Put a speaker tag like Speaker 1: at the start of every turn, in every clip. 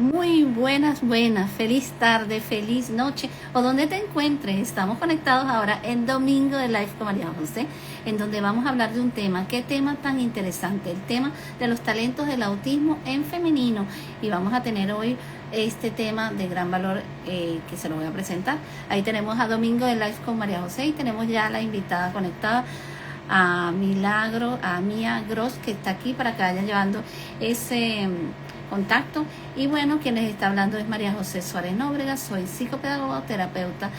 Speaker 1: Muy buenas, buenas, feliz tarde, feliz noche o donde te encuentres. Estamos conectados ahora en Domingo de Life con María José, en donde vamos a hablar de un tema. ¿Qué tema tan interesante? El tema de los talentos del autismo en femenino. Y vamos a tener hoy este tema de gran valor que se lo voy a presentar. Ahí tenemos a Domingo de Life con María José y tenemos ya a la invitada conectada, a Milagro, a Mía Gross, que está aquí para que vayan llevando ese contacto. Y bueno, quien les está hablando es María José Suárez Nóbrega. Soy psicopedagoga, terapeuta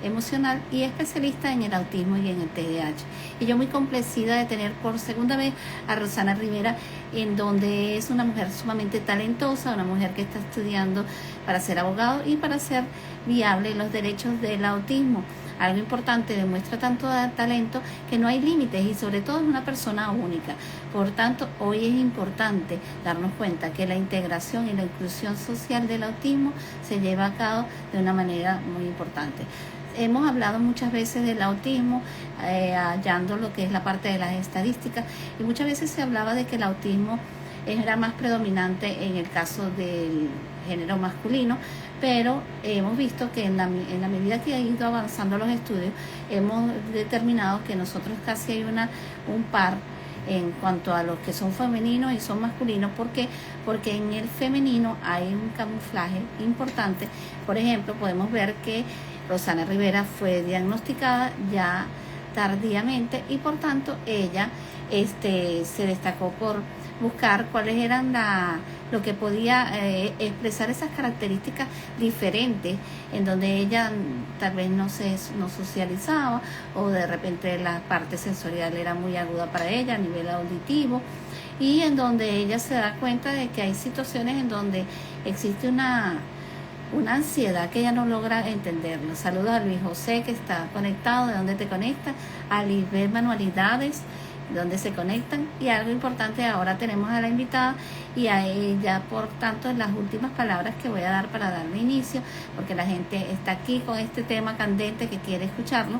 Speaker 1: emocional y especialista en el autismo y en el TDAH. Y yo muy complacida de tener por segunda vez a Rosana Rivera, en donde es una mujer sumamente talentosa, una mujer que está estudiando para ser abogado y para hacer viable los derechos del autismo. Algo importante, demuestra tanto talento que no hay límites y sobre todo es una persona única. Por tanto, hoy es importante darnos cuenta que la integración y la inclusión social del autismo se lleva a cabo de una manera muy importante. Hemos hablado muchas veces del autismo, hallando lo que es la parte de las estadísticas, y muchas veces se hablaba de que el autismo era más predominante en el caso del género masculino, pero hemos visto que en la medida que ha ido avanzando los estudios, hemos determinado que nosotros casi hay un par en cuanto a los que son femeninos y son masculinos. ¿Por qué? Porque en el femenino hay un camuflaje importante. Por ejemplo, podemos ver que Rosana Rivera fue diagnosticada ya tardíamente y por tanto ella se destacó por buscar cuáles eran lo que podía expresar esas características diferentes, en donde ella tal vez no socializaba, o de repente la parte sensorial era muy aguda para ella a nivel auditivo, y en donde ella se da cuenta de que hay situaciones en donde existe una ansiedad que ella no logra entenderlo. Saludos a Luis José, que está conectado. ¿De dónde te conectas? A Lisbeth Manualidades, donde se conectan. Y algo importante, ahora tenemos a la invitada y a ella, por tanto, en las últimas palabras que voy a dar para darle inicio, porque la gente está aquí con este tema candente que quiere escucharlo,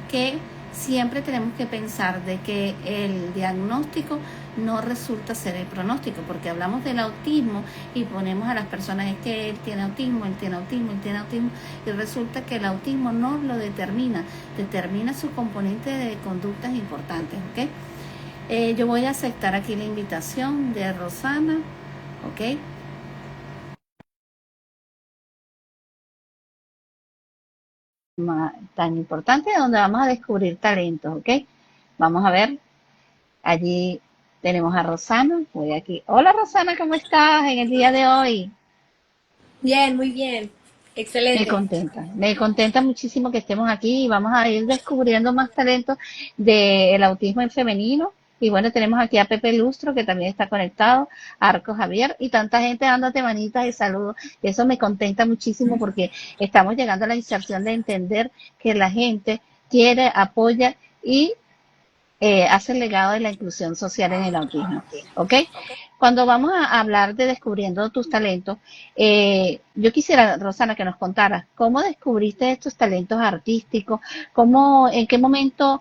Speaker 1: que siempre tenemos que pensar de que el diagnóstico no resulta ser el pronóstico, porque hablamos del autismo y ponemos a las personas, es que él tiene autismo, él tiene autismo, él tiene autismo, y resulta que el autismo no lo determina su componente de conductas importantes, ¿ok? Yo voy a aceptar aquí la invitación de Rosana, ¿ok? Tan importante, donde vamos a descubrir talentos, ¿ok? Vamos a ver, allí tenemos a Rosana, voy aquí. Hola Rosana, ¿cómo estás en el día de hoy?
Speaker 2: Bien, muy bien. Excelente.
Speaker 1: Me contenta muchísimo que estemos aquí y vamos a ir descubriendo más talentos del autismo en femenino. Y bueno, tenemos aquí a Pepe Lustro, que también está conectado, a Arco Javier y tanta gente dándote manitas y saludos. Y eso me contenta muchísimo porque estamos llegando a la inserción de entender que la gente quiere, apoya y hace el legado de la inclusión social en el autismo. ¿Ok? Cuando vamos a hablar de descubriendo tus talentos, yo quisiera, Rosana, que nos contaras cómo descubriste estos talentos artísticos, en qué momento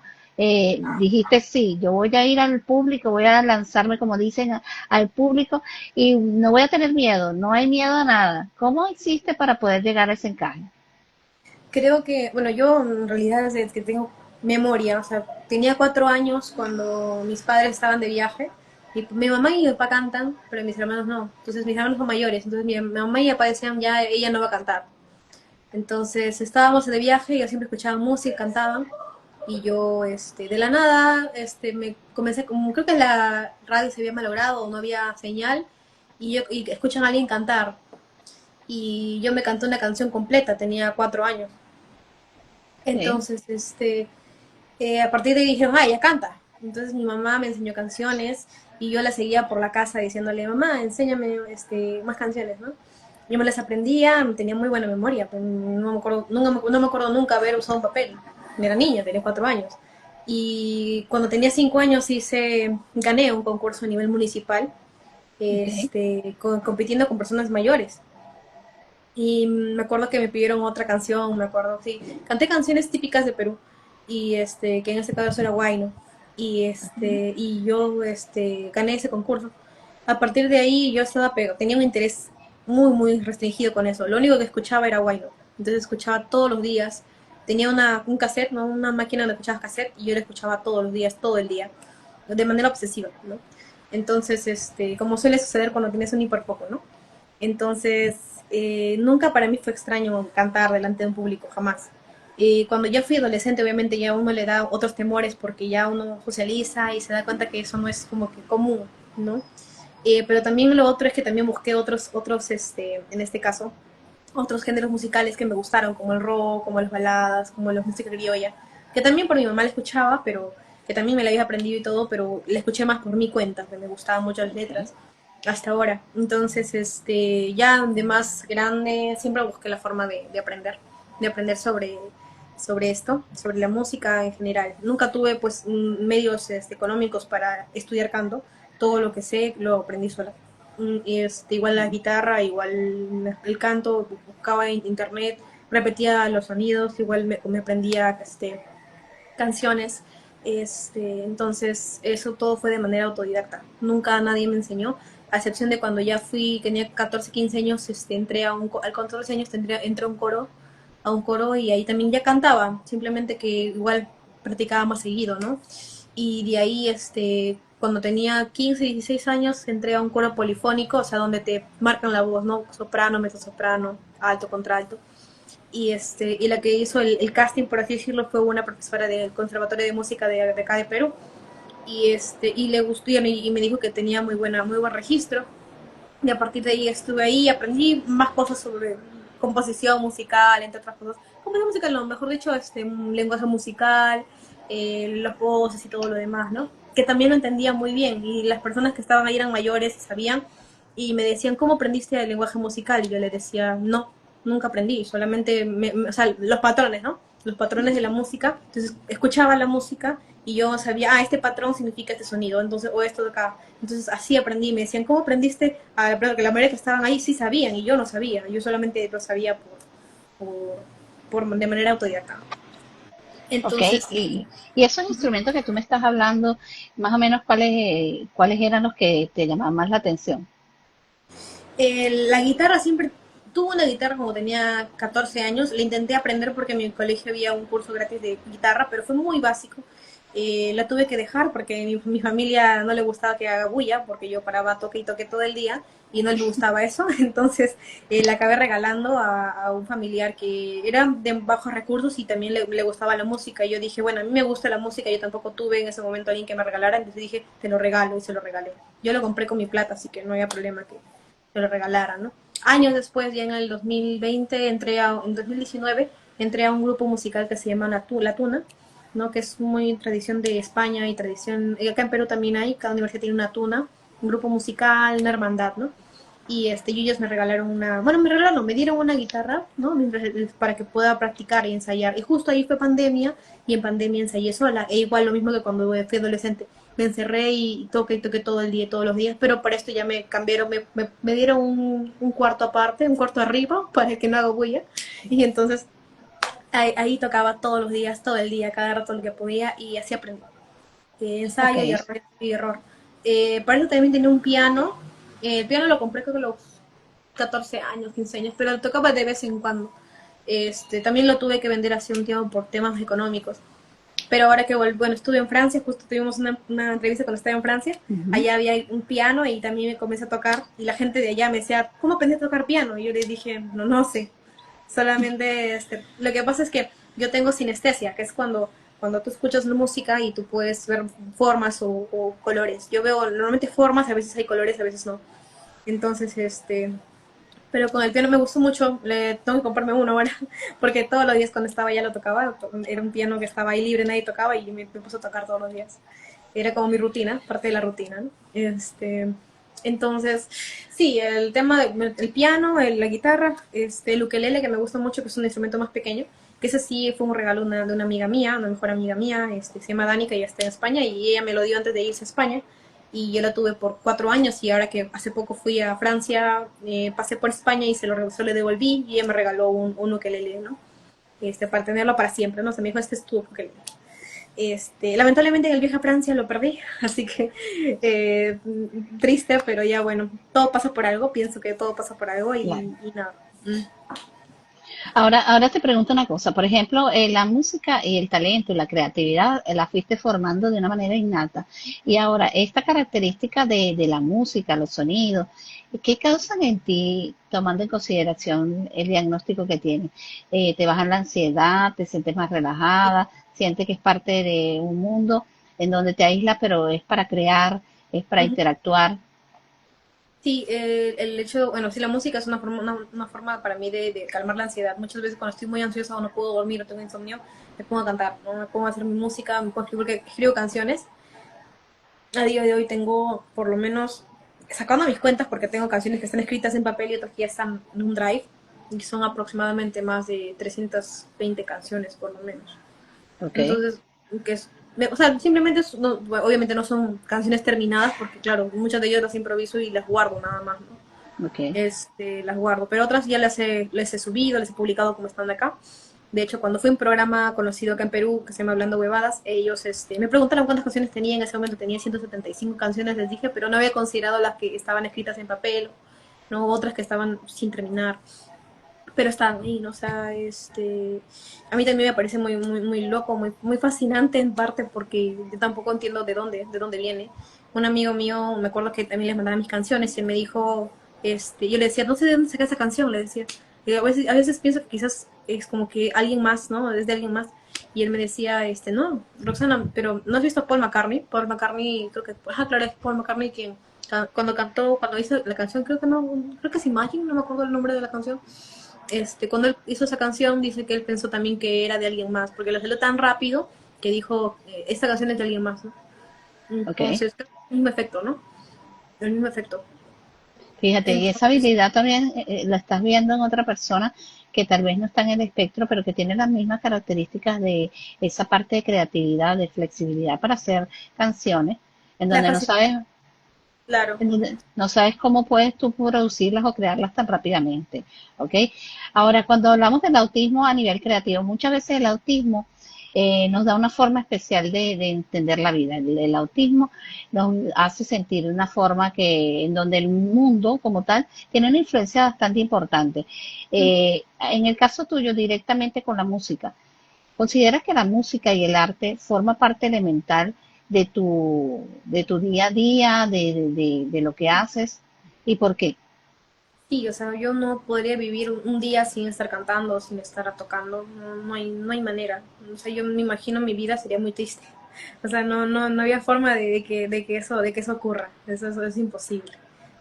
Speaker 1: dijiste, sí, yo voy a ir al público, voy a lanzarme, como dicen, al público y no voy a tener miedo, no hay miedo a nada. ¿Cómo hiciste para poder llegar a ese encaje?
Speaker 2: Creo que, bueno, yo en realidad desde que tengo memoria, o sea, tenía 4 años cuando mis padres estaban de viaje y mi mamá y mi papá cantan, pero mis hermanos no. Entonces mis hermanos son mayores, entonces mi mamá y mi papá decían ya ella no va a cantar. Entonces estábamos de viaje y yo siempre escuchaba música, cantaban y yo, de la nada, me comencé, como creo que la radio se había malogrado o no había señal y escuchan a alguien cantar y yo me canté una canción completa, tenía 4 años.
Speaker 1: Sí,
Speaker 2: Entonces, a partir de ahí dijeron, ah, ya canta. Entonces mi mamá me enseñó canciones y yo la seguía por la casa diciéndole, mamá, enséñame más canciones, ¿no? Yo me las aprendía, tenía muy buena memoria, pero no me acuerdo, no me acuerdo nunca haber usado un papel. Era niña, tenía 4 años. Y cuando tenía 5 años gané un concurso a nivel municipal,
Speaker 1: ok.
Speaker 2: compitiendo con personas mayores. Y me acuerdo que me pidieron otra canción, me acuerdo, sí. Canté canciones típicas de Perú y que en este caso era Huayno. Y yo gané ese concurso. A partir de ahí yo tenía un interés muy, muy restringido con eso. Lo único que escuchaba era guayno. Entonces escuchaba todos los días. Tenía un cassette, ¿no? Una máquina donde escuchabas cassette y yo lo escuchaba todos los días, todo el día, de manera obsesiva, ¿no? Entonces, como suele suceder cuando tienes un hiperfoco, ¿no? Entonces, nunca para mí fue extraño cantar delante de un público, jamás. Cuando ya fui adolescente, obviamente ya uno le da otros temores porque ya uno socializa y se da cuenta que eso no es como que común, ¿no? Pero también lo otro es que también busqué otros, en este caso, otros géneros musicales que me gustaron, como el rock, como las baladas, como la música criolla, que también por mi mamá la escuchaba, pero que también me la había aprendido y todo, pero la escuché más por mi cuenta, que me gustaban mucho las letras hasta ahora. Entonces, ya de más grande, siempre busqué la forma de aprender sobre esto, sobre la música en general. Nunca tuve pues medios económicos para estudiar canto, todo lo que sé lo aprendí sola. Y igual la guitarra, igual el canto, buscaba en internet, repetía los sonidos, igual me aprendía canciones. Entonces, eso todo fue de manera autodidacta. Nunca nadie me enseñó, a excepción de cuando ya fui, tenía 14 15 años, entré al 14 años entré a un coro y ahí también ya cantaba, simplemente que igual practicaba más seguido, ¿no? Y de ahí, cuando tenía 15 16 años, entré a un coro polifónico, o sea, donde te marcan la voz, ¿no? Soprano, mezzosoprano, alto, contralto y la que hizo el casting, por así decirlo, fue una profesora del Conservatorio de Música de acá de Perú, y le gustó y me dijo que tenía muy buen registro, y a partir de ahí estuve ahí y aprendí más cosas sobre composición musical, entre otras cosas. Composición musical, no, mejor dicho, un lenguaje musical, las voces y todo lo demás, ¿no? Que también lo entendía muy bien, y las personas que estaban ahí eran mayores y sabían, y me decían, ¿cómo aprendiste el lenguaje musical? Y yo les decía, no, nunca aprendí, solamente, o sea, los patrones, ¿no? Los patrones de la música. Entonces, escuchaba la música y yo sabía, este patrón significa este sonido, entonces, o esto de acá. Entonces, así aprendí. Me decían, ¿cómo aprendiste? Pero que la mayoría que estaban ahí sí sabían y yo no sabía. Yo solamente lo sabía por, de manera autodidacta.
Speaker 3: Ok,
Speaker 2: Entonces,
Speaker 3: y esos instrumentos que tú me estás hablando, más o menos cuáles eran los que te llamaban más la atención.
Speaker 2: la guitarra siempre, tuve una guitarra como tenía 14 años, la intenté aprender porque en mi colegio había un curso gratis de guitarra, pero fue muy básico. La tuve que dejar porque mi familia no le gustaba que haga bulla, porque yo paraba toque y toque todo el día y no le gustaba eso, entonces la acabé regalando a un familiar que era de bajos recursos y también le gustaba la música. Y yo dije, bueno, a mí me gusta la música, yo tampoco tuve en ese momento a alguien que me regalara, entonces dije, te lo regalo y se lo regalé. Yo lo compré con mi plata, así que no había problema que lo regalaran, ¿no? Años después, ya en el 2020, en 2019, entré a un grupo musical que se llama La Tuna, ¿no? Que es muy tradición de España y tradición, y acá en Perú también hay, cada universidad tiene una tuna, un grupo musical, una hermandad, ¿no? Y ellos me regalaron me regalaron, no, me dieron una guitarra, ¿no? Para que pueda practicar y ensayar. Y justo ahí fue pandemia, y en pandemia ensayé sola. E igual lo mismo que cuando fui adolescente. Me encerré y toqué todo el día, todos los días, pero para esto ya me cambiaron, me dieron un cuarto aparte, un cuarto arriba, para que no haga bulla. Y entonces ahí tocaba todos los días, todo el día, cada rato lo que podía, y así aprendí.
Speaker 3: Ok,
Speaker 2: Ensayo y error. Para eso también tenía un piano. El piano lo compré creo que a los 14 años, 15 años, pero tocaba de vez en cuando. También lo tuve que vender hace un tiempo por temas económicos. Pero ahora que bueno, estuve en Francia, justo tuvimos una entrevista cuando estaba en Francia,
Speaker 3: ujú,
Speaker 2: allá había un piano y también me comencé a tocar y la gente de allá me decía, ¿cómo aprendí a tocar piano? Y yo les dije, no sé, solamente lo que pasa es que yo tengo sinestesia, que es cuando tú escuchas la música y tú puedes ver formas o colores. Yo veo normalmente formas, a veces hay colores, a veces no. Entonces, pero con el piano me gustó mucho, le tengo que comprarme uno ahora, porque todos los días cuando estaba ya lo tocaba, era un piano que estaba ahí libre, nadie tocaba y me puse a tocar todos los días. Era como mi rutina, parte de la rutina, ¿no? Entonces, sí, el tema del piano, la guitarra, el ukelele que me gusta mucho, que es un instrumento más pequeño, que ese sí fue un regalo de una amiga mía, una mejor amiga mía, se llama Dani, que ya está en España, y ella me lo dio antes de irse a España, y yo la tuve por 4 años, y ahora que hace poco fui a Francia, pasé por España y se lo devolví, y ella me regaló un ukelele, ¿no? Para tenerlo para siempre, ¿no? Se me dijo, este es tu ukelele. Lamentablemente en el viaje a Francia lo perdí, así que eh, triste, pero ya bueno, todo pasa por algo, pienso que todo pasa por algo
Speaker 3: Claro.
Speaker 2: y nada. Mm.
Speaker 3: Ahora te pregunto una cosa, por ejemplo, la música y el talento y la creatividad la fuiste formando de una manera innata. Y ahora, esta característica de la música, los sonidos, ¿qué causan en ti, tomando en consideración el diagnóstico que tienes? ¿Te bajan la ansiedad? ¿Te sientes más relajada? ¿Sientes que es parte de un mundo en donde te aíslas, pero es para crear, es para
Speaker 2: Ujú.
Speaker 3: interactuar?
Speaker 2: Sí, el hecho, bueno, sí, la música es una forma para mí de calmar la ansiedad. Muchas veces cuando estoy muy ansiosa o no puedo dormir o tengo insomnio, me pongo a cantar, ¿no? Me pongo a hacer mi música, me pongo a escribir, porque escribo canciones. A día de hoy tengo por lo menos, sacando mis cuentas, porque tengo canciones que están escritas en papel y otras que ya están en un drive, y son aproximadamente más de 320 canciones por lo menos.
Speaker 3: Ok,
Speaker 2: Entonces, que es, o sea, simplemente, obviamente no son canciones terminadas, porque claro, muchas de ellas las improviso y las guardo nada más, ¿no?
Speaker 3: ok.
Speaker 2: Las guardo, pero otras ya les he subido, les he publicado como están de acá. De hecho, cuando fue un programa conocido acá en Perú que se llama Hablando Huevadas, ellos me preguntaron cuántas canciones tenía. En ese momento tenía 175 canciones, les dije, pero no había considerado las que estaban escritas en papel, no otras que estaban sin terminar, pero están ahí, ¿no? O sea, a mí también me parece muy loco, muy fascinante en parte porque yo tampoco entiendo de dónde viene. Un amigo mío, me acuerdo que también les mandaba mis canciones y él me dijo, yo le decía, no sé de dónde saca esa canción, le decía. Y a veces pienso que quizás es como que alguien más, ¿no? Es de alguien más. Y él me decía, no, Roxana, pero ¿no has visto a Paul McCartney? Paul McCartney, creo que, claro, es Paul McCartney quien cuando hizo la canción, creo que no, creo que es Imagine, no me acuerdo el nombre de la canción. Cuando él hizo esa canción, dice que él pensó también que era de alguien más, porque lo salió tan rápido que dijo, esta canción es de alguien más, ¿no?
Speaker 3: Ok.
Speaker 2: Entonces, el mismo efecto, ¿no? El mismo efecto.
Speaker 3: Fíjate, y esa
Speaker 2: Entonces,
Speaker 3: habilidad también la estás viendo en otra persona que tal vez no está en el espectro, pero que tiene las mismas características de esa parte de creatividad, de flexibilidad para hacer canciones, en
Speaker 2: la
Speaker 3: donde no
Speaker 2: facilidad,
Speaker 3: sabes,
Speaker 2: claro.
Speaker 3: en donde no sabes cómo puedes tú producirlas o crearlas tan rápidamente, ¿ok? Ahora, cuando hablamos del autismo a nivel creativo, muchas veces el autismo nos da una forma especial de entender la vida. El autismo nos hace sentir de una forma que en donde el mundo como tal tiene una influencia bastante importante. En el caso tuyo, directamente con la música, ¿consideras que la música y el arte forma parte elemental de tu día a día, de lo que haces? ¿Y por qué?
Speaker 2: Sí, o sea, yo no podría vivir un día sin estar cantando, sin estar tocando, no hay manera. O sea, yo me imagino mi vida sería muy triste. O sea, no había forma de que eso ocurra. Eso es imposible.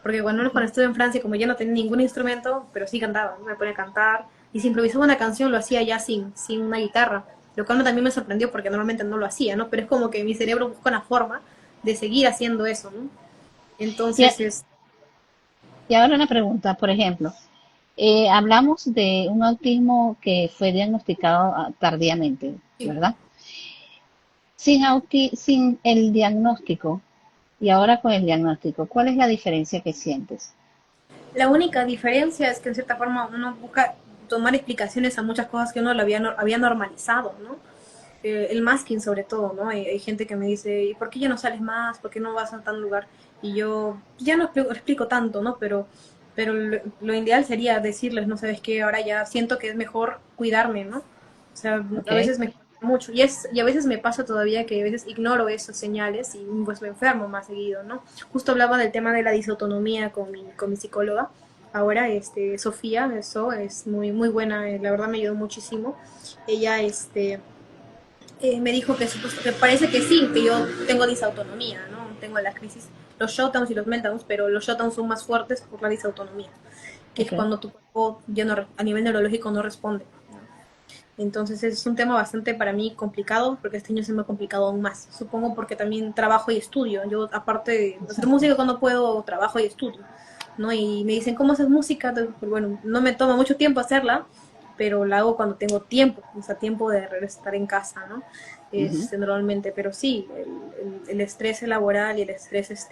Speaker 2: Porque cuando estuve en Francia, como ya no tenía ningún instrumento, pero sí cantaba, ¿no? Me ponía a cantar. Y si improvisaba una canción, lo hacía ya sin una guitarra. Lo cual también me sorprendió porque normalmente no lo hacía, ¿no? Pero es como que mi cerebro busca una forma de seguir haciendo eso, ¿no?
Speaker 3: Y,
Speaker 2: Entonces,
Speaker 3: y ahora una pregunta, por ejemplo, hablamos de un autismo que fue diagnosticado tardíamente,
Speaker 2: sí.
Speaker 3: ¿verdad? Sin el diagnóstico y ahora con el diagnóstico, ¿cuál es la diferencia que sientes?
Speaker 2: La única diferencia es que en cierta forma uno busca tomar explicaciones a muchas cosas que uno lo había normalizado, ¿no? El masking sobre todo, ¿no? Hay gente que me dice, ¿y por qué ya no sales más? ¿Por qué no vas a tal lugar? Y yo ya no explico tanto, ¿no? Pero lo ideal sería decirles, ¿no sabes qué? Ahora ya siento que es mejor cuidarme, ¿no? O sea,
Speaker 3: ¿Ok?
Speaker 2: a veces me cuesta mucho y a veces me pasa todavía que a veces ignoro esas señales y pues me enfermo más seguido, ¿no? Justo hablaba del tema de la disautonomía con mi psicóloga. Ahora, Sofía, eso es muy buena, la verdad me ayudó muchísimo. Ella, me dijo que parece que sí, que yo tengo disautonomía, ¿no? Tengo la crisis, los shutdowns y los meltdowns, pero los shutdowns son más fuertes por la disautonomía, que es
Speaker 3: ¿Ok?
Speaker 2: cuando tu cuerpo ya no, a nivel neurológico no responde. Entonces es un tema bastante para mí complicado, porque este año se me ha complicado aún más. Supongo porque también trabajo y estudio. Yo, aparte de hacer
Speaker 3: Exacto.
Speaker 2: música cuando puedo, trabajo y estudio, ¿no? Y me dicen, ¿cómo haces música? Entonces, pues, bueno, no me toma mucho tiempo hacerla, pero la hago cuando tengo tiempo, o sea, tiempo de estar en casa, ¿no?
Speaker 3: Ujú.
Speaker 2: Normalmente, pero sí, el estrés laboral y el estrés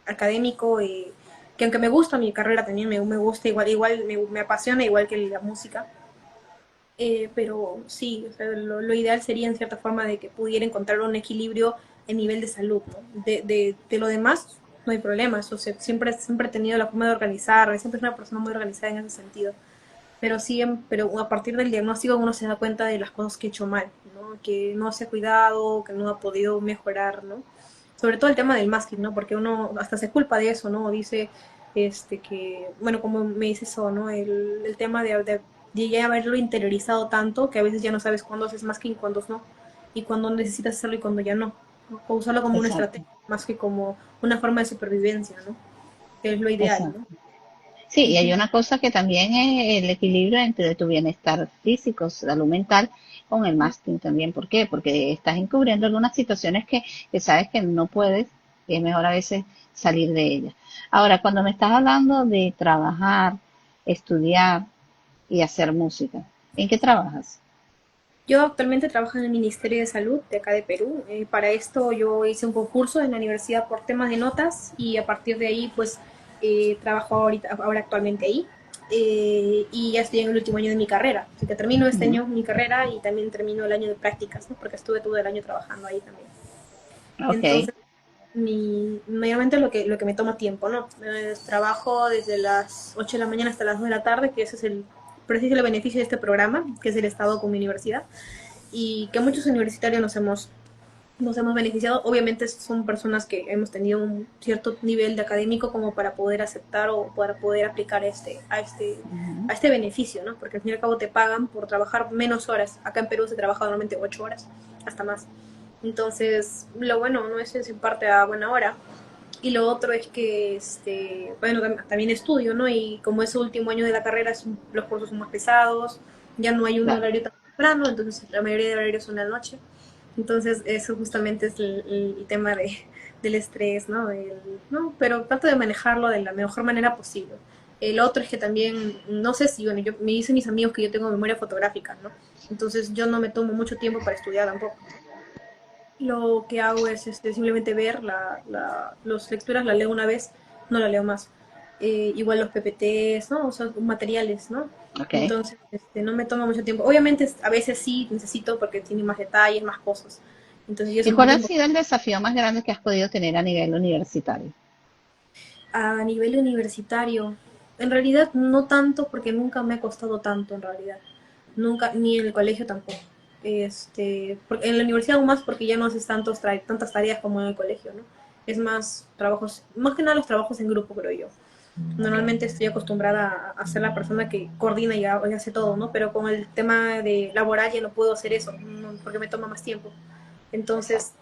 Speaker 2: académico, que aunque me gusta mi carrera también, me gusta igual me apasiona igual que la música, Pero sí, o sea, lo ideal sería en cierta forma de que pudiera encontrar un equilibrio en nivel de salud, ¿no? De lo demás no hay problema, eso siempre he tenido la forma de organizar, siempre soy una persona muy organizada en ese sentido, pero sí, pero a partir del diagnóstico uno se da cuenta de las cosas que he hecho mal, ¿no? Que no se ha cuidado, que no ha podido mejorar, ¿no? Sobre todo el tema del masking, ¿no? Porque uno hasta se culpa de eso, ¿no? Dice, que, bueno, como me dice eso, ¿no? El tema de llegué a haberlo interiorizado tanto que a veces ya no sabes cuándo haces masking y cuándo no, y cuándo necesitas hacerlo y cuándo ya no. O usarlo como una
Speaker 3: Exacto,
Speaker 2: estrategia, más que como una forma de supervivencia, ¿no? Que es lo ideal,
Speaker 3: exacto.
Speaker 2: ¿no?
Speaker 3: Sí, y hay
Speaker 2: Ujú.
Speaker 3: una cosa que también es el equilibrio entre tu bienestar físico, salud mental, con el masking también. ¿Por qué? Porque estás encubriendo algunas situaciones que sabes que no puedes y es mejor a veces salir de ellas. Ahora, cuando me estás hablando de trabajar, estudiar y hacer música, ¿en qué trabajas?
Speaker 2: Yo actualmente trabajo en el Ministerio de Salud de acá de Perú. Para esto yo hice un concurso en la universidad por temas de notas y a partir de ahí pues trabajo ahora actualmente ahí. Y ya estoy en el último año de mi carrera. Así que termino este
Speaker 3: Ujú.
Speaker 2: año mi carrera y también termino el año de prácticas, ¿no? Porque estuve todo el año trabajando ahí también.
Speaker 3: Ok.
Speaker 2: Entonces, mayormente lo que me toma tiempo, ¿no? Trabajo desde las 8 de la mañana hasta las 2 de la tarde, que ese es el beneficio de este programa, que es el Estado con mi universidad y que muchos universitarios nos hemos beneficiado. Obviamente son personas que hemos tenido un cierto nivel de académico como para poder aceptar o para poder aplicar
Speaker 3: Ujú.
Speaker 2: a este beneficio, ¿no? Porque al fin y al cabo te pagan por trabajar menos horas. Acá en Perú se trabaja normalmente 8 horas, hasta más. Entonces, lo bueno, ¿no? Es en parte a buena hora. Y lo otro es que, bueno, también estudio, ¿no? Y como es el último año de la carrera, los cursos son más pesados, ya no hay un
Speaker 3: Claro.
Speaker 2: horario tan temprano, entonces la mayoría de horarios son en la noche. Entonces, eso justamente es el tema del estrés, ¿no? ¿no? Pero trato de manejarlo de la mejor manera posible. El otro es que también, no sé si, bueno, me dicen mis amigos que yo tengo memoria fotográfica, ¿no? Entonces, yo no me tomo mucho tiempo para estudiar tampoco. Lo que hago es simplemente ver las lecturas, la leo una vez, no la leo más. Igual los PPTs, ¿no? O sea, materiales, ¿no?
Speaker 3: Ok.
Speaker 2: Entonces, no me toma mucho tiempo. Obviamente, a veces sí necesito porque tiene más detalles, más cosas. Entonces, yo
Speaker 3: ¿Y
Speaker 2: soy un
Speaker 3: cuál
Speaker 2: poco
Speaker 3: ha sido el desafío más grande que has podido tener a nivel universitario?
Speaker 2: a nivel universitario. En realidad, no tanto porque nunca me ha costado tanto, en realidad. Nunca, ni en el colegio tampoco. En la universidad aún más porque ya no haces tantas tareas como en el colegio, ¿no? Es más trabajos, más que nada los trabajos en grupo, creo yo. Normalmente estoy acostumbrada a ser la persona que coordina y hace todo, ¿no? Pero con el tema de laboral ya no puedo hacer eso, no, porque me toma más tiempo. Entonces,
Speaker 3: Exacto.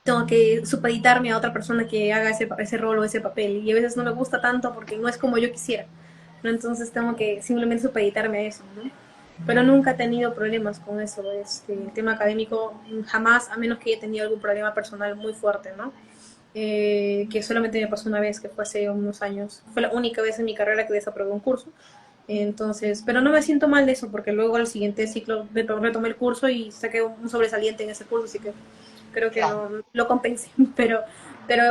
Speaker 2: tengo que supeditarme a otra persona que haga ese rol o ese papel. Y a veces no me gusta tanto porque no es como yo quisiera, ¿no? Entonces tengo que simplemente supeditarme a eso, ¿no? Pero nunca he tenido problemas con eso. El tema académico jamás, a menos que haya tenido algún problema personal muy fuerte, ¿no? Que solamente me pasó una vez, que fue hace unos años. Fue la única vez en mi carrera que desaprobé un curso. Entonces, pero no me siento mal de eso, porque luego al siguiente ciclo retomé el curso y saqué un sobresaliente en ese curso, así que creo que
Speaker 3: Claro.
Speaker 2: no lo compensé. Pero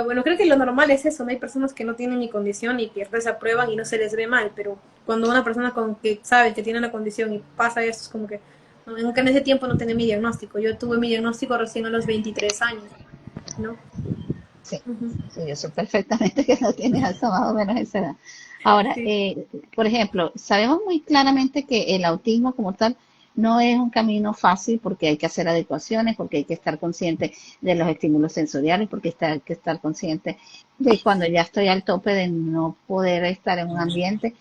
Speaker 2: bueno, creo que lo normal es eso, ¿no? Hay personas que no tienen ni condición y que desaprueban y no se les ve mal, pero cuando una persona con que sabe que tiene una condición y pasa eso, es como que, aunque en ese tiempo no tenía mi diagnóstico, yo tuve mi diagnóstico recién a los 23 años, ¿no?
Speaker 3: Sí,
Speaker 2: Ujú.
Speaker 3: sí, yo sé perfectamente que no tienes hasta más o menos esa edad. Ahora,
Speaker 2: Sí.
Speaker 3: por ejemplo, sabemos muy claramente que el autismo como tal no es un camino fácil porque hay que hacer adecuaciones, porque hay que estar consciente de los estímulos sensoriales, porque hay que estar consciente de cuando ya estoy al tope de no poder estar en un ambiente.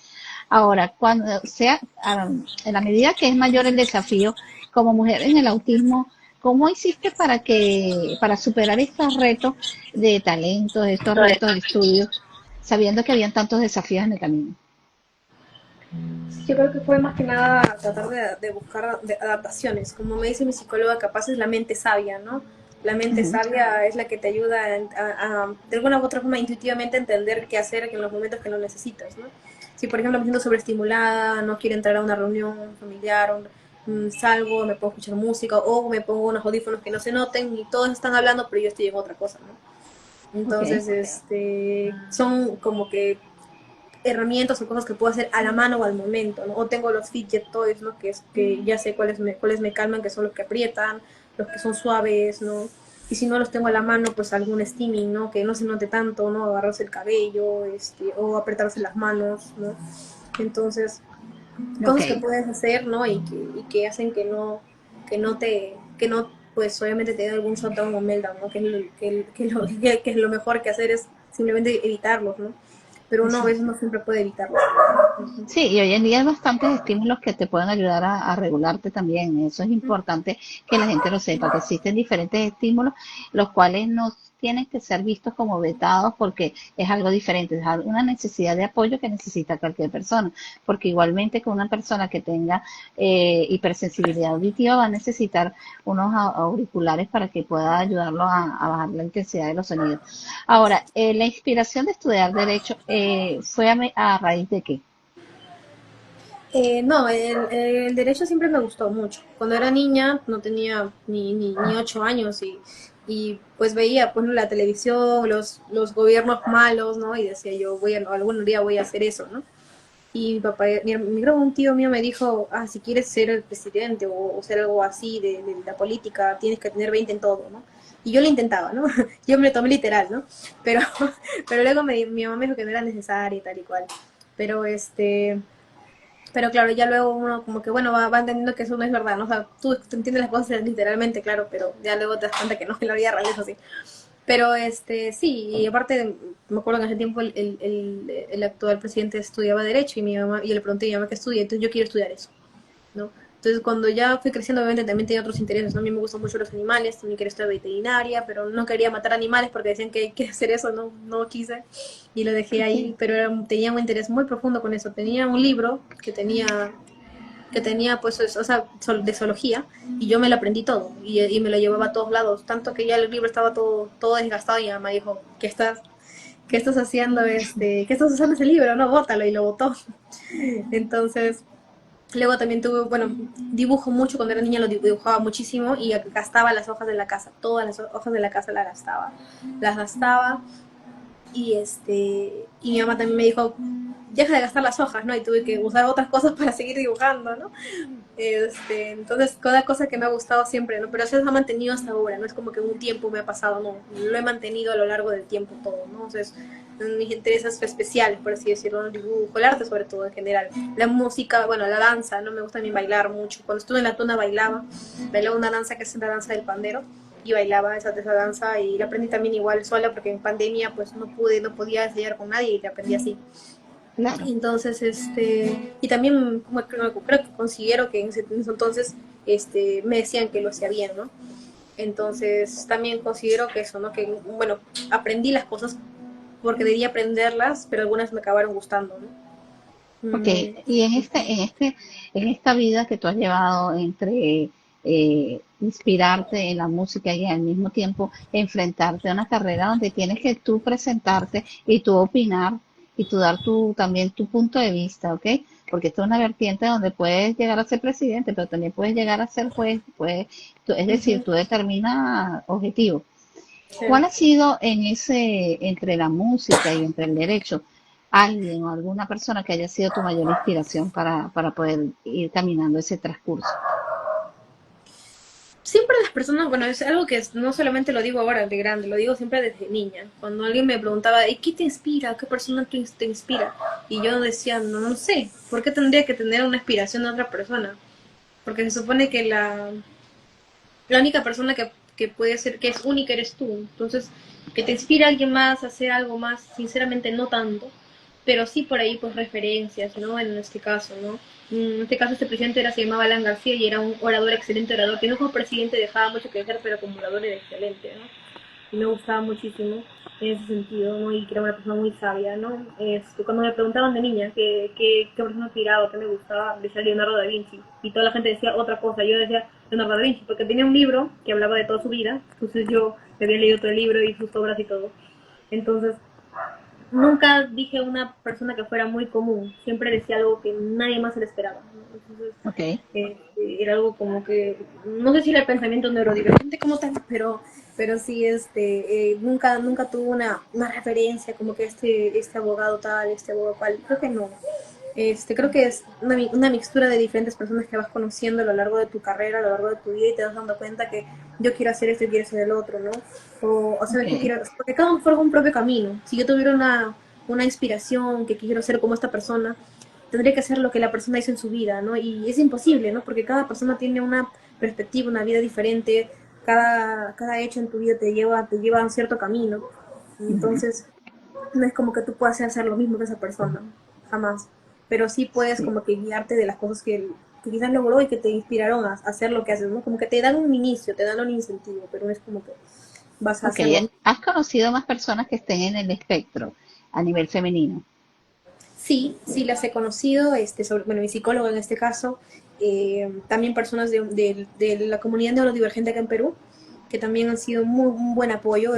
Speaker 3: Ahora, cuando sea, en la medida que es mayor el desafío, como mujer en el autismo, ¿cómo hiciste para superar estos retos de talentos, estos retos de estudio, sabiendo que habían tantos desafíos en el camino?
Speaker 2: Yo creo que fue más que nada tratar de buscar adaptaciones. Como me dice mi psicóloga, capaz es la mente sabia, ¿no? La mente
Speaker 3: Ujú.
Speaker 2: sabia es la que te ayuda de alguna u otra forma intuitivamente a entender qué hacer en los momentos que lo necesitas, ¿no? Si por ejemplo me siento sobreestimulada, no quiero entrar a una reunión familiar, salgo, me puedo escuchar música o me pongo unos audífonos que no se noten y todos están hablando, pero yo estoy en otra cosa, ¿no?
Speaker 3: Ok,
Speaker 2: Entonces, son como que herramientas o cosas que puedo hacer a la mano o al momento, ¿no? O tengo los fidget toys, ¿no? Que es que ya sé cuáles me calman, que son los que aprietan, los que son suaves, ¿no? Y si no los tengo a la mano, pues algún steaming, ¿no? Que no se note tanto, ¿no? Agarrarse el cabello, o apretarse las manos, ¿no? Entonces,
Speaker 3: Ok.
Speaker 2: cosas que puedes hacer, ¿no? Y que hacen que no, pues obviamente te dé algún shutdown o meltdown, ¿no? Que es lo mejor que hacer es simplemente evitarlos, ¿no? Pero uno a
Speaker 3: Sí.
Speaker 2: veces no siempre puede evitarlos. Ujú.
Speaker 3: Sí, y hoy en día hay bastantes estímulos que te pueden ayudar a regularte también. Eso es importante que la gente lo sepa, que existen diferentes estímulos, los cuales no tienen que ser vistos como vetados porque es algo diferente, es una necesidad de apoyo que necesita cualquier persona, porque igualmente que una persona que tenga hipersensibilidad auditiva va a necesitar unos auriculares para que pueda ayudarlo a bajar la intensidad de los sonidos. Ahora, la inspiración de estudiar derecho fue a raíz de qué.
Speaker 2: No, el derecho siempre me gustó mucho. Cuando era niña no tenía ni 8 años y pues veía pues la televisión, los gobiernos malos, ¿no? Y decía yo, algún día voy a hacer eso, ¿no? Y mi papá, creo que un tío mío me dijo, si quieres ser el presidente o ser algo así de la política, tienes que tener 20 en todo, ¿no? Y yo lo intentaba, ¿no? Yo me lo tomé literal, ¿no? Pero, pero luego mi mamá me dijo que no era necesario y tal y cual. Pero pero claro, ya luego uno como que, bueno, va entendiendo que eso no es verdad, ¿no? O sea, tú entiendes las cosas literalmente, claro, pero ya luego te das cuenta que no, que la vida real es así. Pero sí, y aparte, me acuerdo que en ese tiempo el actual presidente estudiaba Derecho y mi mamá, y yo le pregunté a mi mamá qué estudia, entonces yo quiero estudiar eso, ¿no? Entonces cuando ya fui creciendo, obviamente también tenía otros intereses, ¿no? A mí me gustan mucho los animales, también quería estudiar veterinaria, pero no quería matar animales porque decían que hay que hacer eso, no quise, y lo dejé ahí, pero tenía un interés muy profundo con eso. Tenía un libro que tenía pues, o sea, de zoología, y yo me lo aprendí todo, y me lo llevaba a todos lados, tanto que ya el libro estaba todo desgastado, y mi mamá dijo, qué estás haciendo, qué estás usando ese libro? No, bótalo, y lo botó. Entonces, luego también tuve, bueno, dibujo mucho, cuando era niña lo dibujaba muchísimo, y gastaba las hojas de la casa, todas las hojas de la casa las gastaba, y mi mamá también me dijo, deja de gastar las hojas, ¿no? Y tuve que usar otras cosas para seguir dibujando, ¿no? Entonces, cada cosa que me ha gustado siempre, ¿no? Pero eso se ha mantenido hasta ahora, no es como que un tiempo me ha pasado, no, lo he mantenido a lo largo del tiempo todo, ¿no? O sea, mis intereses especiales, por así decirlo, el dibujo, el arte sobre todo en general, la música, bueno, la danza, ¿no? Me gusta a mí bailar mucho. Cuando estuve en la tuna bailaba una danza que es la danza del pandero, y bailaba esa danza, y la aprendí también igual sola porque en pandemia pues no podía ensayar con nadie, y la aprendí así.
Speaker 3: Claro.
Speaker 2: Entonces, y también creo que considero que en ese entonces, me decían que lo hacía bien, ¿no? Entonces, también considero que eso, ¿no? Que, bueno, aprendí las cosas porque debía aprenderlas, pero algunas me acabaron gustando, ¿no?
Speaker 3: Ok, y en esta vida que tú has llevado entre inspirarte en la música y al mismo tiempo enfrentarte a una carrera donde tienes que tú presentarte y tú opinar y tú dar también tu punto de vista, ¿ok? Porque esto es una vertiente donde puedes llegar a ser presidente, pero también puedes llegar a ser juez, es decir,
Speaker 2: Ujú,
Speaker 3: tú determinas objetivos.
Speaker 2: sí.
Speaker 3: ¿Cuál ha sido entre la música y entre el derecho, alguien o alguna persona que haya sido tu mayor inspiración para poder ir caminando ese transcurso?
Speaker 2: Siempre las personas, bueno, es algo que no solamente lo digo ahora de grande, lo digo siempre desde niña. Cuando alguien me preguntaba, ¿y qué te inspira? ¿Qué persona te inspira? Y yo decía, no sé, ¿por qué tendría que tener una inspiración de otra persona? Porque se supone que la única persona que puede ser, que es única, eres tú. Entonces, que te inspira a alguien más a hacer algo más, sinceramente no tanto, pero sí por ahí pues referencias, ¿no? En este caso, ¿no? En este caso este presidente se llamaba Alan García y era un orador, excelente orador, que no como presidente dejaba mucho que dejar, pero como orador era excelente, ¿no? Y me gustaba muchísimo en ese sentido, ¿no? Y que era una persona muy sabia, ¿no? Cuando me preguntaban de niña qué persona inspiraba, qué me gustaba, decía Leonardo da Vinci. Y toda la gente decía otra cosa. Yo decía Leonardo da Vinci, porque tenía un libro que hablaba de toda su vida. Entonces yo me había leído todo el libro y sus obras y todo. Entonces, nunca dije una persona que fuera muy común. Siempre decía algo que nadie más se le esperaba, ¿no? Entonces,
Speaker 3: Ok.
Speaker 2: era algo como que, no sé si era el pensamiento neurodivergente como tal, pero pero sí, nunca tuvo una referencia como que este abogado tal, este abogado cual, creo que no. Creo que es una mixtura de diferentes personas que vas conociendo a lo largo de tu carrera, a lo largo de tu vida y te vas dando cuenta que yo quiero hacer esto y quiero hacer el otro, ¿no? O sabes que
Speaker 3: Okay.
Speaker 2: quiero, porque cada uno forja un propio camino. Si yo tuviera una inspiración que quiero ser como esta persona, tendría que hacer lo que la persona hizo en su vida, ¿no? Y es imposible, ¿no? Porque cada persona tiene una perspectiva, una vida diferente, cada hecho en tu vida te lleva a un cierto camino.
Speaker 3: Ujú.
Speaker 2: Entonces, no es como que tú puedas hacer lo mismo que esa persona, jamás. Pero sí puedes
Speaker 3: Sí.
Speaker 2: como que guiarte de las cosas que quizás logró y que te inspiraron a hacer lo que haces, ¿no? Como que te dan un inicio, te dan un incentivo, pero no es como que vas a
Speaker 3: Ok,
Speaker 2: hacer lo mismo.
Speaker 3: ¿has conocido más personas que estén en el espectro a nivel femenino?
Speaker 2: Sí, sí las he conocido, bueno, mi psicólogo en este caso, también personas de la comunidad neurodivergente acá en Perú, que también han sido un buen apoyo,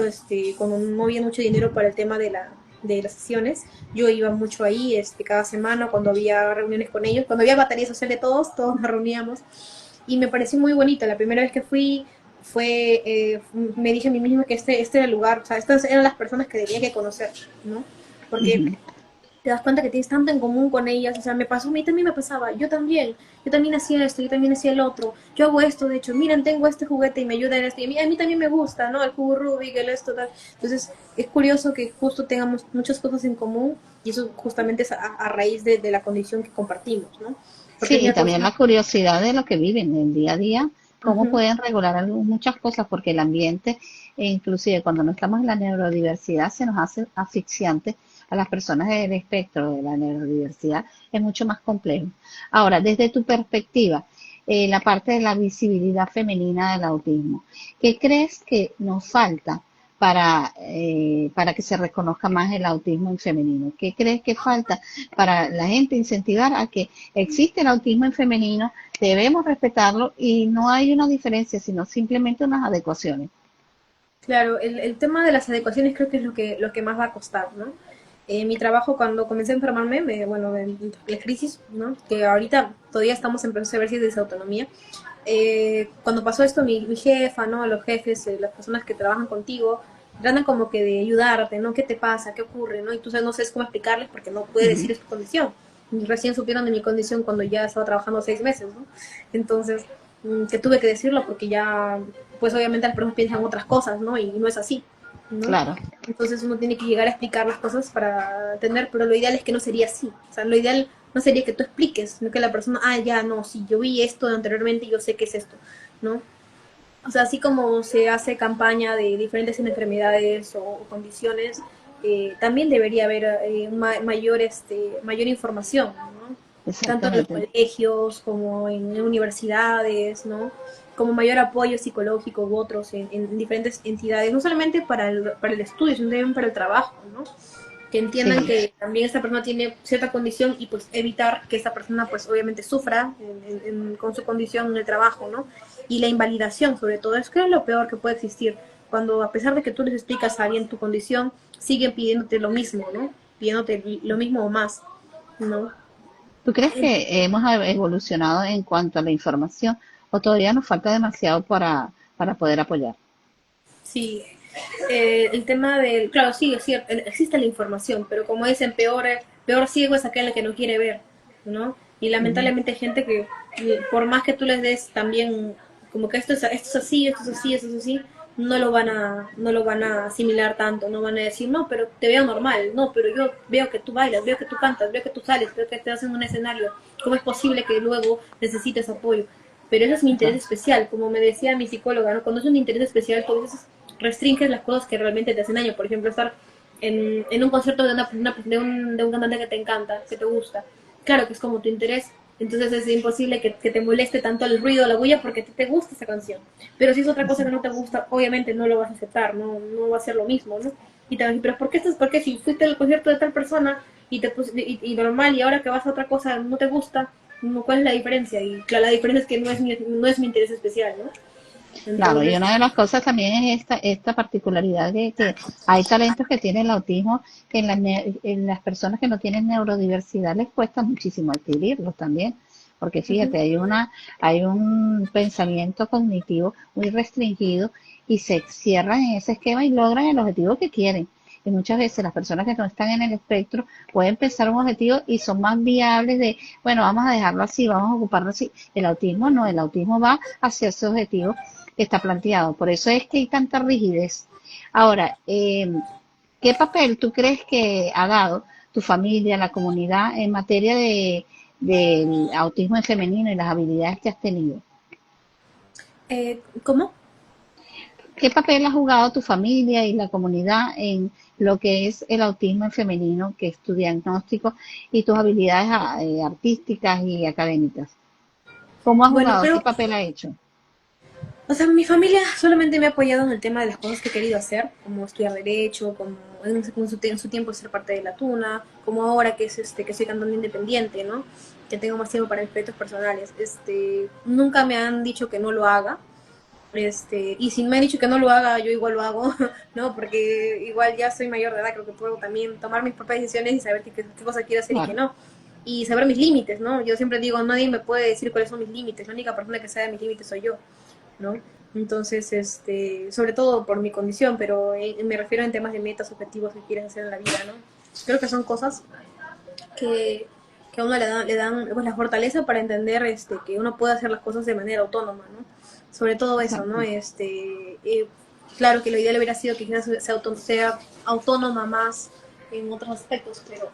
Speaker 2: cuando no había mucho dinero para el tema de las sesiones, yo iba mucho ahí, cada semana cuando había reuniones con ellos, cuando había batería social de todos nos reuníamos, y me pareció muy bonito, la primera vez que fui me dije a mí misma que este era el lugar, o sea, estas eran las personas que tenía que conocer, ¿no? Porque
Speaker 3: Ujú.
Speaker 2: te das cuenta que tienes tanto en común con ellas, o sea, me pasó, a mí también me pasaba, yo también hacía esto, yo también hacía el otro, yo hago esto, de hecho, miren, tengo este juguete y me ayuda en esto, y a mí también me gusta, ¿no? El cubo Rubik, el esto, tal. Entonces, es curioso que justo tengamos muchas cosas en común, y eso justamente es a raíz de la condición que compartimos, ¿no? Porque
Speaker 3: Sí, y
Speaker 2: mira, tú,
Speaker 3: también la curiosidad de lo que viven en el día a día, cómo
Speaker 2: ujú,
Speaker 3: pueden regular muchas cosas, porque el ambiente, e inclusive cuando no estamos en la neurodiversidad, se nos hace asfixiante a las personas del espectro de la neurodiversidad, es mucho más complejo. Ahora, desde tu perspectiva, la parte de la visibilidad femenina del autismo, ¿qué crees que nos falta para que se reconozca más el autismo en femenino? ¿Qué crees que falta para la gente incentivar a que existe el autismo en femenino, debemos respetarlo y no hay una diferencia, sino simplemente unas adecuaciones?
Speaker 2: claro, el tema de las adecuaciones creo que es lo que más va a costar, ¿no? Mi trabajo cuando comencé a enfermarme, bueno, en la crisis, ¿no? Que ahorita todavía estamos en proceso de ver si es desautonomía. Cuando pasó esto, mi jefa, ¿no? Los jefes, las personas que trabajan contigo, tratan como que de ayudarte, ¿no? ¿Qué te pasa? ¿Qué ocurre? ¿No? Y tú no sabes cómo explicarles porque no puedes
Speaker 3: Ujú.
Speaker 2: decir su condición. Y recién supieron de mi condición cuando ya estaba trabajando 6 meses, ¿no? Entonces, que tuve que decirlo porque ya, pues obviamente las personas piensan otras cosas, ¿no? Y no es así, ¿no?
Speaker 3: Claro,
Speaker 2: Entonces uno tiene que llegar a explicar las cosas para entender, pero lo ideal es que no sería así. O sea, lo ideal no sería que tú expliques, no que la persona, ya, no, si yo vi esto anteriormente y yo sé qué es esto, ¿no? O sea, así como se hace campaña de diferentes enfermedades o condiciones, también debería haber mayor información, ¿no? Tanto en los
Speaker 3: exactamente.
Speaker 2: colegios como en universidades, ¿no? Como mayor apoyo psicológico u otros en diferentes entidades, no solamente para el estudio, sino también para el trabajo, ¿no? Que entiendan
Speaker 3: Sí,
Speaker 2: que también esta persona tiene cierta condición y pues evitar que esta persona pues obviamente sufra con su condición en el trabajo, ¿no? Y la invalidación sobre todo, es que es lo peor que puede existir, cuando a pesar de que tú les explicas a alguien tu condición, siguen pidiéndote lo mismo, ¿no? Pidiéndote lo mismo o más, ¿no?
Speaker 3: ¿tú crees que hemos evolucionado en cuanto a la información o todavía nos falta demasiado para poder apoyar?
Speaker 2: Sí, el tema del, claro, sí, es cierto, existe la información, pero como dicen, peor ciego es aquel que no quiere ver, ¿no? Y
Speaker 3: Ujú.
Speaker 2: lamentablemente hay gente que, por más que tú les des también, como que esto es así, esto es así, esto es así, no lo van a asimilar tanto, no van a decir, no, pero te veo normal, no, pero yo veo que tú bailas, veo que tú cantas, veo que tú sales, veo que estás en un escenario, ¿cómo es posible que luego necesites apoyo? Pero ese es mi interés
Speaker 3: Claro.
Speaker 2: especial, como me decía mi psicóloga, ¿no? Cuando es un interés especial, tú a veces restringes las cosas que realmente te hacen daño. Por ejemplo, estar en un concierto de un cantante que te encanta, que te gusta. Claro que es como tu interés, entonces es imposible que te moleste tanto el ruido o la bulla porque a ti te gusta esa canción. Pero si es otra cosa que no te gusta, obviamente no lo vas a aceptar, no va a ser lo mismo, ¿no? Y te van a decir, pero ¿por qué si fuiste al concierto de tal persona y normal y ahora que vas a otra cosa no te gusta? ¿Cuál es la diferencia? Y claro, la diferencia es que no es mi interés especial, ¿no?
Speaker 3: Claro, y
Speaker 2: Entonces,
Speaker 3: una de las cosas también es esta particularidad de que hay talentos que tiene el autismo que en las personas que no tienen neurodiversidad les cuesta muchísimo adquirirlos también, porque
Speaker 2: ujú,
Speaker 3: fíjate, hay un pensamiento cognitivo muy restringido y se cierran en ese esquema y logran el objetivo que quieren. Y muchas veces las personas que no están en el espectro pueden pensar un objetivo y son más viables de, bueno, vamos a dejarlo así, vamos a ocuparlo así. El autismo no, el autismo va hacia ese objetivo que está planteado. Por eso es que hay tanta rigidez. Ahora, ¿qué papel tú crees que ha dado tu familia, la comunidad en materia del autismo en femenino y las habilidades que has tenido?
Speaker 2: ¿Cómo?
Speaker 3: ¿Qué papel ha jugado tu familia y la comunidad en lo que es el autismo en femenino, que es tu diagnóstico y tus habilidades artísticas y académicas? ¿Cómo ha
Speaker 2: Bueno,
Speaker 3: jugado? ¿Qué
Speaker 2: pero,
Speaker 3: papel ha hecho?
Speaker 2: o sea, mi familia solamente me ha apoyado en el tema de las cosas que he querido hacer, como estudiar derecho, como en su tiempo ser parte de la Tuna, como ahora que es que soy cantante independiente, ¿no? Que tengo más tiempo para mis proyectos personales. Nunca me han dicho que no lo haga. Y si me han dicho que no lo haga, yo igual lo hago, ¿no? Porque igual ya soy mayor de edad, creo que puedo también tomar mis propias decisiones y saber qué cosa quiero hacer y qué
Speaker 3: Claro,
Speaker 2: no. Y saber mis límites, ¿no? Yo siempre digo, nadie me puede decir cuáles son mis límites, la única persona que sabe mis límites soy yo, ¿no? Entonces, sobre todo por mi condición, pero me refiero en temas de metas, objetivos que quieres hacer en la vida, ¿no? Creo que son cosas que, que a uno le dan pues, la fortaleza para entender que uno puede hacer las cosas de manera autónoma, ¿no? Sobre todo eso, ¿no?
Speaker 3: exacto.
Speaker 2: Claro que lo ideal hubiera sido que quizás sea autónoma más en otros aspectos, pero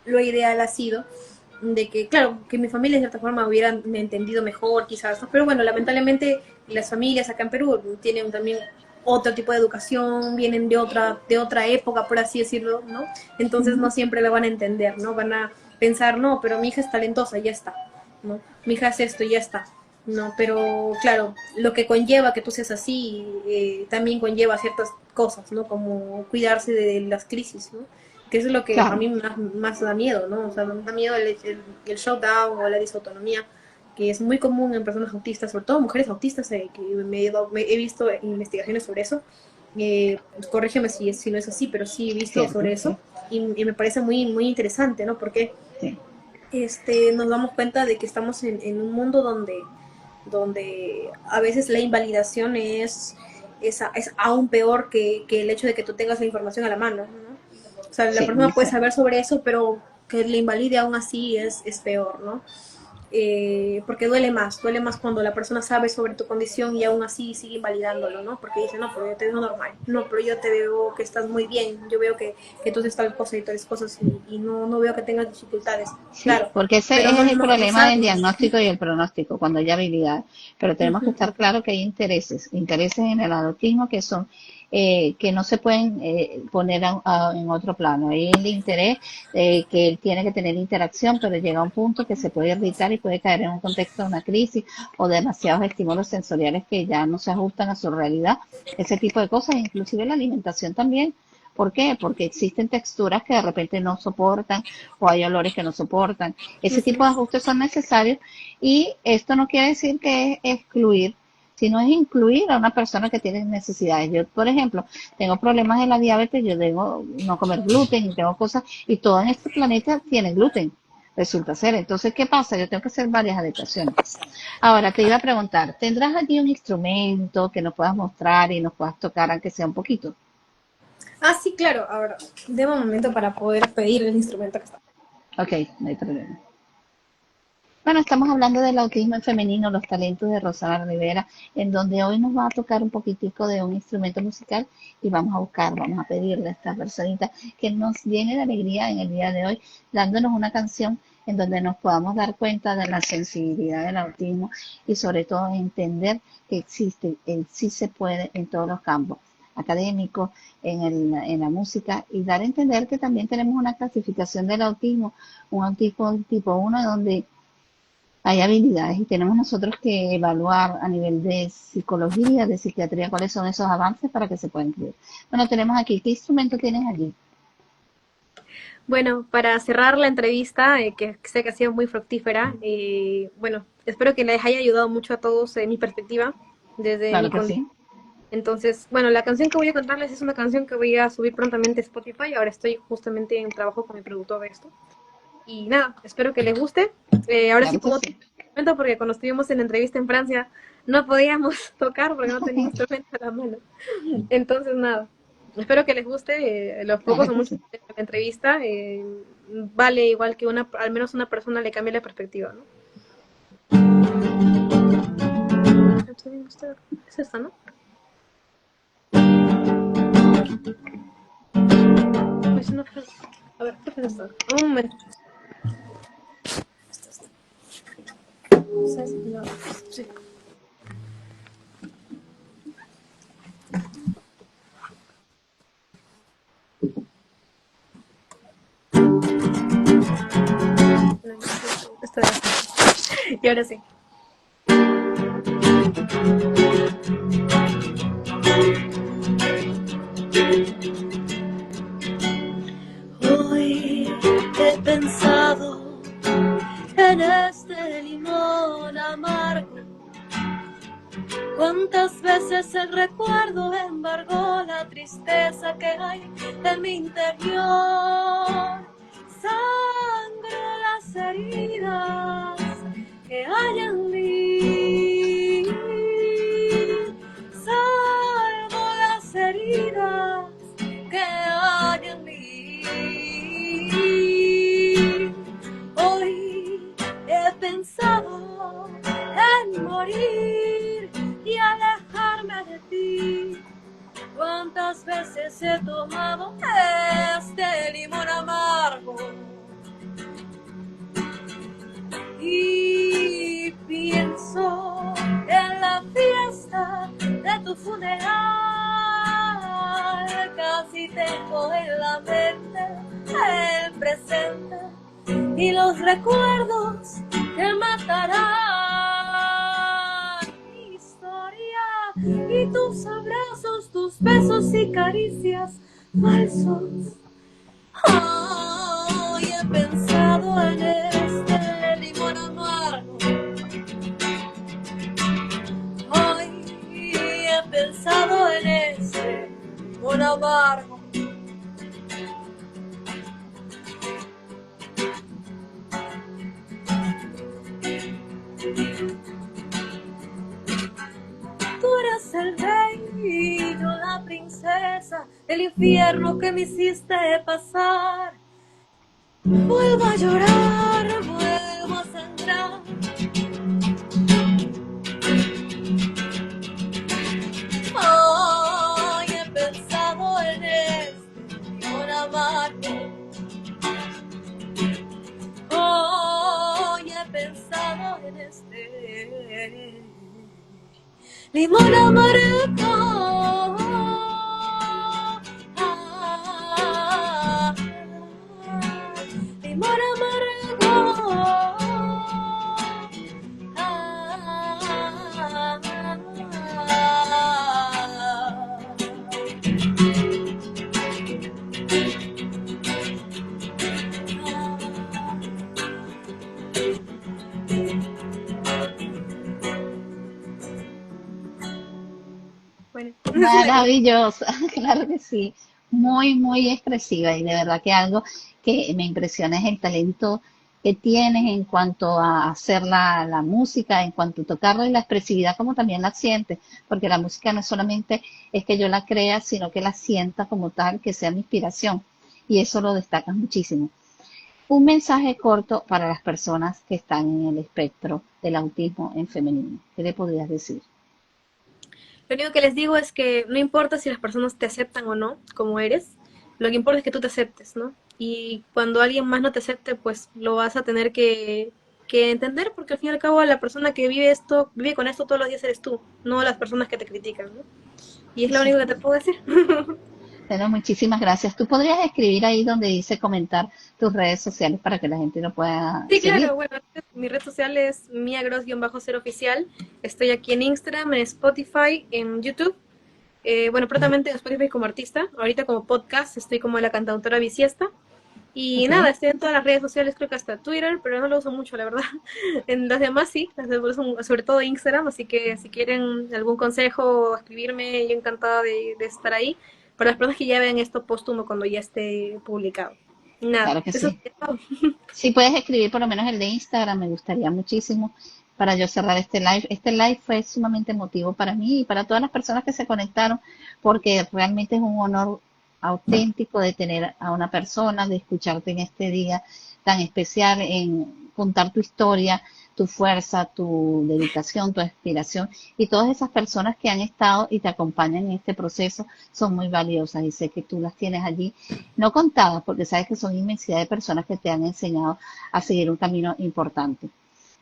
Speaker 2: lo ideal ha sido de que, claro, que mi familia de cierta forma hubieran entendido mejor quizás, ¿no? Pero bueno, lamentablemente las familias acá en Perú tienen también otro tipo de educación, vienen de otra época, por así decirlo, ¿no? Entonces no
Speaker 3: Ujú.
Speaker 2: siempre la van a entender, ¿no? Van a pensar, no, pero mi hija es talentosa, ya está, ¿no? Mi hija es esto, ya está, ¿no? Pero claro, lo que conlleva que tú seas así también conlleva ciertas cosas, ¿no? Como cuidarse de las crisis, ¿no? Que eso es lo que a
Speaker 3: Claro,
Speaker 2: mí más da miedo, ¿no? O sea, me da miedo el shutdown o la disautonomía, que es muy común en personas autistas, sobre todo mujeres autistas, que he visto investigaciones sobre eso. Corrígeme si no es así, pero sí he visto
Speaker 3: cierto,
Speaker 2: sobre
Speaker 3: sí,
Speaker 2: eso y me parece muy interesante, ¿no? Porque
Speaker 3: sí,
Speaker 2: nos damos cuenta de que estamos en un mundo donde a veces la invalidación es aún peor que el hecho de que tú tengas la información a la mano, ¿no? O sea, la
Speaker 3: sí,
Speaker 2: persona
Speaker 3: muy
Speaker 2: puede
Speaker 3: cierto.
Speaker 2: saber sobre eso, pero que le invalide aún así es peor, ¿no? Porque duele más cuando la persona sabe sobre tu condición y aún así sigue invalidándolo, ¿no? Porque dice, no, pero yo te veo normal, no, pero yo te veo que estás muy bien, yo veo que tú haces tal cosa y tales cosas y no veo que tengas dificultades,
Speaker 3: Sí,
Speaker 2: claro,
Speaker 3: porque ese
Speaker 2: pero
Speaker 3: es el
Speaker 2: no
Speaker 3: problema del
Speaker 2: saben.
Speaker 3: diagnóstico y el pronóstico, cuando hay habilidad. Pero tenemos que estar claro que hay intereses en el autismo que son, que no se pueden poner en otro plano. Hay el interés que él tiene que tener interacción, pero llega a un punto que se puede irritar y puede caer en un contexto de una crisis o demasiados estímulos sensoriales que ya no se ajustan a su realidad. Ese tipo de cosas, inclusive la alimentación también. ¿Por qué? Porque existen texturas que de repente no soportan o hay olores que no soportan. Ese tipo
Speaker 2: Ujú.
Speaker 3: de ajustes son necesarios y esto no quiere decir que es excluir, sino es incluir a una persona que tiene necesidades. Yo, por ejemplo, tengo problemas de la diabetes, yo debo no comer gluten y tengo cosas, y todo en este planeta tiene gluten, resulta ser. Entonces, ¿qué pasa? Yo tengo que hacer varias adecuaciones. Ahora, te iba a preguntar, ¿tendrás allí un instrumento que nos puedas mostrar y nos puedas tocar, aunque sea un poquito?
Speaker 2: Ah, sí, claro, ahora, deme un momento para poder pedir el instrumento que está.
Speaker 3: Ok, no hay problema. Bueno, estamos hablando del autismo en femenino, los talentos de Rosana Rivera, en donde hoy nos va a tocar un poquitico de un instrumento musical y vamos a pedirle a esta personita que nos llene de alegría en el día de hoy, dándonos una canción en donde nos podamos dar cuenta de la sensibilidad del autismo y sobre todo entender que existe, el sí se puede en todos los campos académicos, en la música y dar a entender que también tenemos una clasificación del autismo, un autismo tipo 1 donde hay habilidades y tenemos nosotros que evaluar a nivel de psicología, de psiquiatría, cuáles son esos avances para que se puedan incluir. Bueno, tenemos aquí, ¿qué instrumento tienes allí?
Speaker 2: Bueno, para cerrar la entrevista, que sé que ha sido muy fructífera, bueno, espero que les haya ayudado mucho a todos en mi perspectiva, desde
Speaker 3: Claro
Speaker 2: mi
Speaker 3: que
Speaker 2: condición.
Speaker 3: sí.
Speaker 2: Entonces, bueno, la canción que voy a contarles es una canción que voy a subir prontamente a Spotify. Ahora estoy justamente en trabajo con mi productor de esto. Y nada, espero que les guste. Ahora sí
Speaker 3: Claro que
Speaker 2: puedo
Speaker 3: sí.
Speaker 2: instrumento porque cuando estuvimos en la entrevista en Francia no podíamos tocar porque no tenía instrumento a la mano. Entonces, nada. Espero que les guste, los pocos
Speaker 3: Claro
Speaker 2: o
Speaker 3: que
Speaker 2: muchos
Speaker 3: sí.
Speaker 2: de la entrevista. Vale igual que al menos una persona le cambie la perspectiva, ¿no? Es esta, ¿no? Pues no, a ver, ¿qué es esto? Un momento. No, sí. Esto es. Y ahora sí. Hoy he pensado en este limón amargo. Cuántas veces el recuerdo embargó la tristeza que hay en mi interior. Sangro las heridas que hay en mí. Salvo las heridas que hay en mí. Hoy he pensado en morir y alejarme de ti. Cuántas veces he tomado este limón amargo y pienso en la fiesta de tu funeral. Casi tengo en la mente el presente y los recuerdos que matarán mi historia y tus abrazos, tus besos y caricias falsos. Hoy he pensado en este limón amargo. Hoy he pensado en este limón amargo. Tú eres el rey y yo la princesa del infierno que me hiciste pasar. Vuelvo a llorar, vuelvo a sangrar. Hoy he pensado en este limón amargo. Hoy he pensado en este limón amargo. Limón amargo. Bueno,
Speaker 3: Maravillosa, claro que sí, muy, muy expresiva y de verdad que algo que me impresiona es el talento que tienes en cuanto a hacer la música, en cuanto a tocarla y la expresividad como también la sientes, porque la música no solamente es que yo la crea, sino que la sienta como tal, que sea mi inspiración y eso lo destacas muchísimo. Un mensaje corto para las personas que están en el espectro del autismo en femenino, ¿qué le podrías decir?
Speaker 2: lo único que les digo es que no importa si las personas te aceptan o no, como eres, lo que importa es que tú te aceptes, ¿no? Y cuando alguien más no te acepte, pues lo vas a tener que entender, porque al fin y al cabo la persona que vive con esto todos los días eres tú, no las personas que te critican, ¿no? Y es lo
Speaker 3: Eso.
Speaker 2: único que te puedo decir.
Speaker 3: Bueno, muchísimas gracias. ¿Tú podrías escribir ahí donde dice comentar tus redes sociales para que la gente lo pueda
Speaker 2: Sí,
Speaker 3: seguir?
Speaker 2: claro, bueno, mi red social es miagross-ser oficial. Estoy aquí en Instagram, en Spotify, en YouTube. Bueno, prontamente en Spotify como artista. Ahorita como podcast estoy como la cantautora bisiesta. Y
Speaker 3: Ok.
Speaker 2: nada, estoy en todas las redes sociales, creo que hasta Twitter, pero no lo uso mucho, la verdad. En las demás sí, sobre todo Instagram, así que si quieren algún consejo o escribirme, yo encantada de estar ahí. Para las personas que ya vean esto póstumo cuando ya esté publicado. Nada,
Speaker 3: Claro que
Speaker 2: eso
Speaker 3: sí.
Speaker 2: es todo.
Speaker 3: Si puedes escribir por lo menos el de Instagram, me gustaría muchísimo para yo cerrar este live. Este live fue sumamente emotivo para mí y para todas las personas que se conectaron, porque realmente es un honor auténtico de tener a una persona, de escucharte en este día tan especial, en contar tu historia, tu fuerza, tu dedicación, tu inspiración y todas esas personas que han estado y te acompañan en este proceso son muy valiosas y sé que tú las tienes allí, no contadas, porque sabes que son inmensidad de personas que te han enseñado a seguir un camino importante.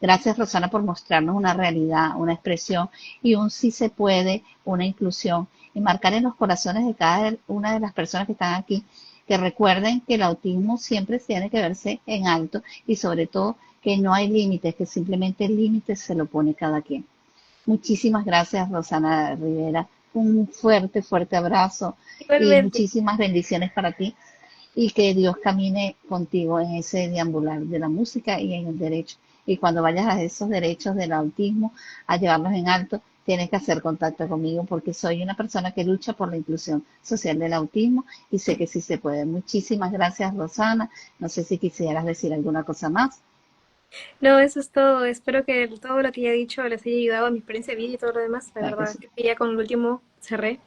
Speaker 3: Gracias, Rosana, por mostrarnos una realidad, una expresión y un sí se puede, una inclusión y marcar en los corazones de cada una de las personas que están aquí que recuerden que el autismo siempre tiene que verse en alto y sobre todo que no hay límites, que simplemente el límite se lo pone cada quien. Muchísimas gracias, Rosana Rivera. Un fuerte, fuerte abrazo y
Speaker 2: Igualmente.
Speaker 3: muchísimas bendiciones para ti y que Dios camine contigo en ese deambular de la música y en el derecho. Y cuando vayas a esos derechos del autismo, a llevarlos en alto, tienes que hacer contacto conmigo porque soy una persona que lucha por la inclusión social del autismo y sé que sí se puede. Muchísimas gracias, Rosana. No sé si quisieras decir alguna cosa más.
Speaker 2: No, eso es todo. Espero que todo lo que ya he dicho les haya ayudado a mi experiencia de vida y todo lo demás. La
Speaker 3: Claro que
Speaker 2: verdad,
Speaker 3: sí.
Speaker 2: creo que ya con el último cerré.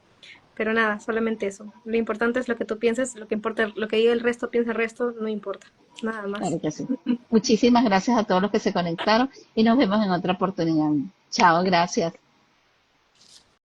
Speaker 2: Pero nada, solamente eso. Lo importante es lo que tú pienses, lo que importa, lo que diga el resto, piensa el resto, no importa. Nada más.
Speaker 3: Claro que sí. Muchísimas gracias a todos los que se conectaron y nos vemos en otra oportunidad. Chao, gracias.